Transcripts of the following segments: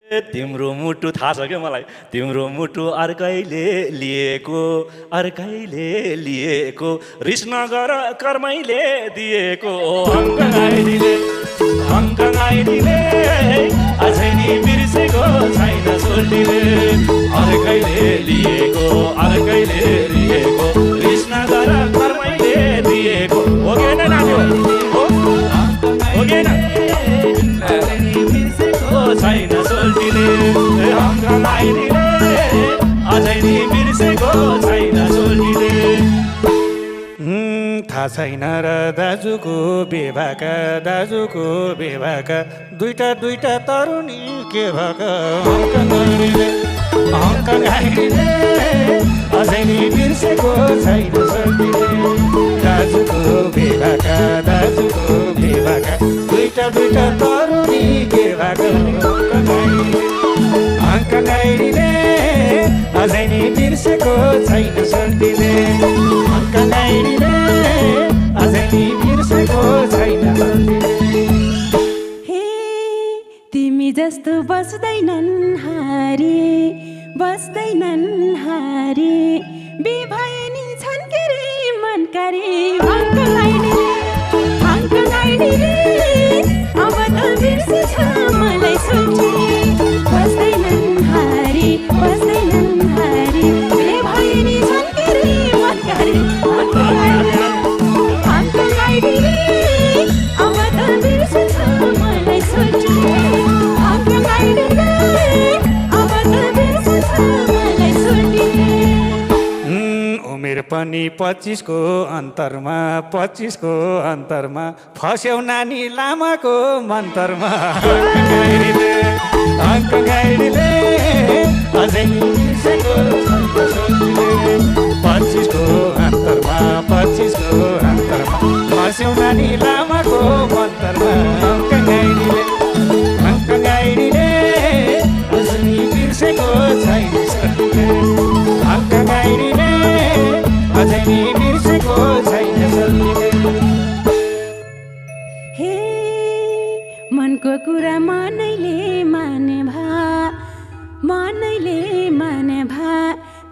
तिम्रो मुटु थाहा छ क्या मलाई तिम्रो मुटु अर्कैले लिएको रिस नगर कर्मैले दिएको अङ्कनाइडीले अझै नि बिर्सेको छैन सोल्टीले अर्कैले लिएको रिस नगर कर्मैले दिएको हो कि होइन नाच्यो हो कि होइन छैन सोल्टीले अङ्कनाइडीले अझै नि बिर्सेको छैन सोल्टीले थाहा छैन र दाजुको बेभाका दुईटा तरुनी के भएका अङ्कनाइडीले अझै नि बिर्सेको छैन सोल्टीले दाजुको बेभाका दुईटा तरुनी के भएका अङ्कनाइडीले अझै नि बिर्सेको छैन सोल्टीले अङ्कनाइडीले अझै नि बिर्सेको छैन सोल्टीले हे तिमी जस्तो बस्दैनन् हारे बिभएनी छन् के रे मनकारी अङ्कनाइडीले अब त बिर्सेछ मलाई सोल्टी बस्दैनन् हारे बिभएनी छन् के रे मनकारी अङ्कनाइडीले अब त बिर्सेछ मलाई सोल्टी अङ्कनाइडीले अब त बिर्सेछ मलाई सोल्टी उमेर पनि 25 को अन्तरमा फस्यौ नानी लामाको मन्तरमा अङ्कनाइडीले अझै नि बिर्सेको छैन सोल्टीले 25 को अन्तरमा फस्यौ नानी लामाको मन्तरमा अङ्कनाइडीले अझै नि बिर्सेको छैन सोल्टीले अङ्कनाइडीले अझै नि बिर्सेको छैन सोल्टीले हे मनको कुरा मनैले माने भा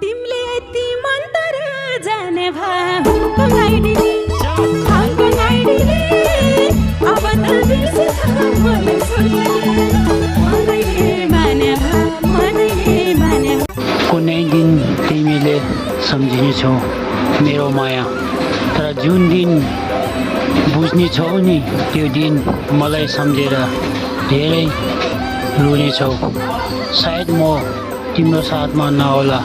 तिमीले यति मन तर जाने भा अङ्कनाइडीले अब त बिर्सेछ मलाई सोल्टीले मनैले माने भा कुनै दिन तिमीले सम्झिनेछौ मेरो माया तर जुन दिन बुझ्नेछौ नि त्यो दिन मलाई सम्झेर धेरै रुनेछौ सायद म तिम्रो साथमा नहोला